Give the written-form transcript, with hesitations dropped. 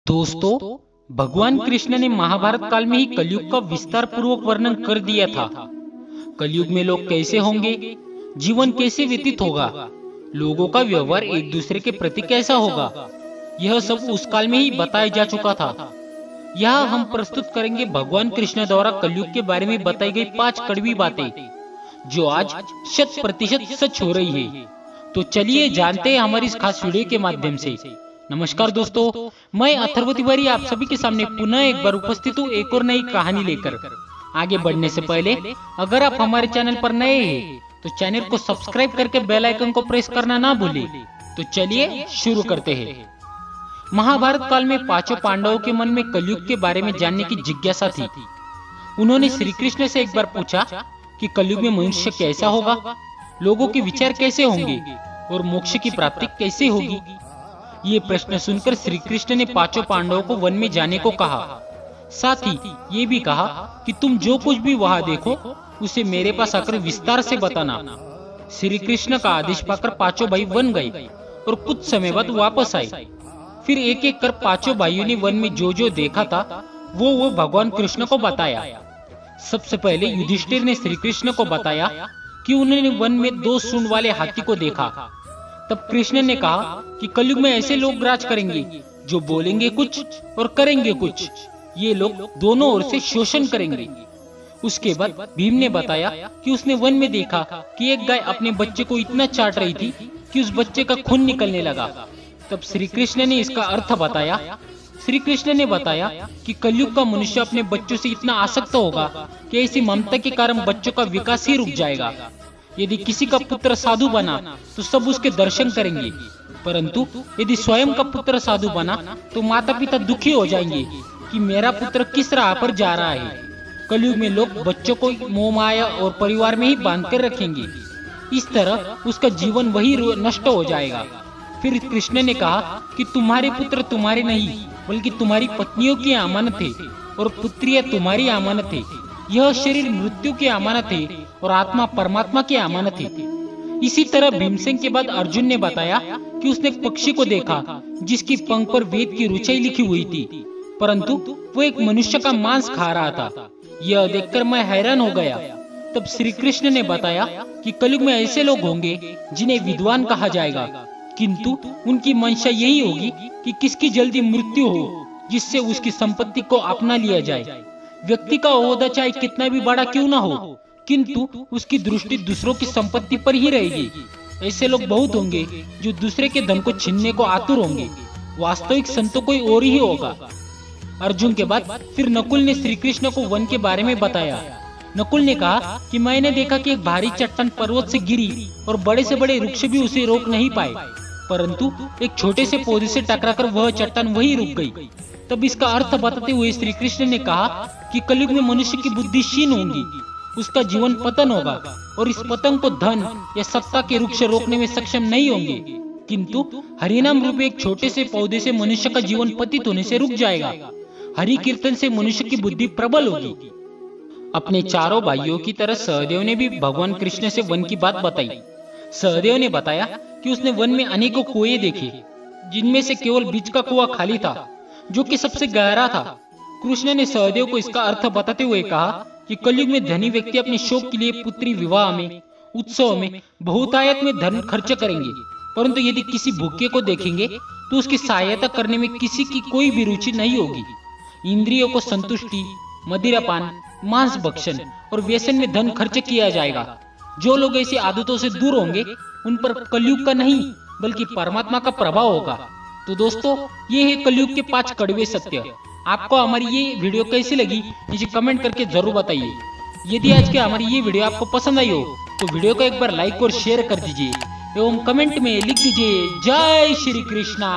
दोस्तों, भगवान कृष्ण ने महाभारत काल में ही कलयुग का विस्तार पूर्वक वर्णन कर दिया था। कलयुग में लोग कैसे होंगे, जीवन कैसे व्यतीत होगा, लोगों का व्यवहार एक दूसरे के प्रति कैसा होगा, यह सब उस काल में ही बताया जा चुका था। यहाँ हम प्रस्तुत करेंगे भगवान कृष्ण द्वारा कलयुग के बारे में बताई गई 5 कड़वी बातें, जो आज 100% सच हो रही है। तो चलिए जानते हैं हमारी इस खास वीडियो के माध्यम से। नमस्कार दोस्तों, मैं अथर्व तिवारी आप सभी के सामने पुनः एक बार उपस्थित हूँ एक और नई कहानी लेकर। आगे बढ़ने से पहले अगर आप हमारे चैनल पर नए हैं तो चैनल को सब्सक्राइब करके बेल आइकन को प्रेस करना ना भूलें। तो चलिए शुरू करते हैं। महाभारत काल में 5 पांडवों के मन में कलयुग के बारे में जानने की जिज्ञासा थी। उन्होंने श्री कृष्ण से एक बार पूछा कि कलयुग में मनुष्य कैसा होगा, लोगों के विचार कैसे होंगे और मोक्ष की प्राप्ति कैसे होगी। ये प्रश्न सुनकर श्री कृष्ण ने 5 पांडवों को वन में जाने को कहा। साथ ही ये भी कहा कि तुम जो कुछ भी वहां देखो उसे मेरे पास आकर विस्तार से बताना। श्री कृष्ण का आदेश पाकर 5 भाई वन गए और कुछ समय बाद वापस आए। फिर एक एक कर 5 भाइयों ने वन में जो जो देखा था वो भगवान कृष्ण को बताया। सबसे पहले युधिष्ठिर ने श्री कृष्ण को बताया कि उन्होंने वन में 2 सूंड वाले हाथी को देखा। तब कृष्ण ने कहा कि कलयुग में ऐसे लोग राज करेंगे जो बोलेंगे कुछ और करेंगे कुछ। ये लोग दोनों ओर से शोषण करेंगे। उसके बाद भीम ने बताया कि उसने वन में देखा कि एक गाय अपने बच्चे को इतना चाट रही थी कि उस बच्चे का खून निकलने लगा। तब श्री कृष्ण ने इसका अर्थ बताया। श्री कृष्ण ने बताया कि कलयुग का मनुष्य अपने बच्चों से इतना आसक्त होगा कि ऐसी ममता के कारण बच्चों का विकास ही रुक जाएगा। यदि किसी का पुत्र साधु बना तो सब उसके दर्शन करेंगे, परंतु यदि स्वयं का पुत्र साधु बना तो माता पिता दुखी हो जाएंगे कि मेरा पुत्र किस राह पर जा रहा है। कलयुग में लोग बच्चों को मोह माया और परिवार में ही बांध कर रखेंगे। इस तरह उसका जीवन वही नष्ट हो जाएगा। फिर कृष्ण ने कहा कि तुम्हारे पुत्र तुम्हारे नहीं बल्कि तुम्हारी पत्नियों की अमानत है और पुत्रियां तुम्हारी अमानत है। यह शरीर मृत्यु की अमानत है और आत्मा परमात्मा की अमानत है। इसी तरह भीमसेन के बाद अर्जुन ने बताया कि उसने एक पक्षी को देखा जिसकी पंख पर वेद की रुचाई लिखी हुई थी, परंतु वो एक मनुष्य का मांस खा रहा था। यह देखकर मैं हैरान हो गया। तब श्री कृष्ण ने बताया कि कलयुग में ऐसे लोग होंगे जिन्हें विद्वान कहा जाएगा, किंतु उनकी मंशा यही होगी कि किसकी जल्दी मृत्यु हो जिससे उसकी संपत्ति को अपना लिया जाए। व्यक्ति का ओहदा चाहे कितना भी बड़ा क्यों ना हो, किंतु उसकी दृष्टि दूसरों की संपत्ति पर ही रहेगी। ऐसे लोग बहुत होंगे जो दूसरे के धन को छीनने को आतुर होंगे। वास्तविक संत कोई और ही होगा। अर्जुन के बाद फिर नकुल ने श्री कृष्ण को वन के बारे में बताया। नकुल ने कहा कि मैंने देखा कि एक भारी चट्टान पर्वत से गिरी और बड़े से बड़े वृक्ष भी उसे रोक नहीं पाए, परंतु एक छोटे से पौधे से टकराकर वह चट्टान वहीं रुक गई। तब इसका अर्थ बताते हुए श्री कृष्ण ने कहा कि कलयुग में मनुष्य की बुद्धि क्षीण होगी, उसका जीवन पतन होगा और इस पतन को धन या सत्ता के वृक्ष रोकने में सक्षम नहीं होंगे, किंतु हरिनाम रूप एक छोटे से पौधे से मनुष्य का जीवन पतित होने से रुक जाएगा। हरि कीर्तन से मनुष्य की बुद्धि प्रबल होगी। अपने चारों भाइयों की तरह सहदेव ने भी भगवान कृष्ण से वन की बात बताई। सहदेव ने बताया कि उसने वन में अनेकों कुएं देखे, जिनमें से केवल बीच का कुआं खाली था जो कि सबसे गहरा था। कृष्ण ने सहदेव को इसका अर्थ बताते हुए कहा कि कलयुग में धनी व्यक्ति अपने शौक के लिए पुत्री विवाह में, उत्सव में, बहुतायत में धन खर्च करेंगे, परंतु यदि किसी भूखे को देखेंगे तो उसकी सहायता करने में किसी की कोई भी रुचि नहीं होगी। इंद्रियों को संतुष्टि, मदिरापान, मांस भक्षण और व्यसन में धन खर्च किया जाएगा। जो लोग ऐसी आदतों से दूर होंगे उन पर कलयुग का नहीं बल्कि परमात्मा का प्रभाव होगा। तो दोस्तों, ये है कलयुग के 5 कड़वे सत्य। आपको हमारी ये वीडियो कैसी लगी नीचे कमेंट करके जरूर बताइए। यदि आज की हमारी ये वीडियो आपको पसंद आई हो तो वीडियो को एक बार लाइक और शेयर कर दीजिए एवं कमेंट में लिख दीजिए जय श्री कृष्णा।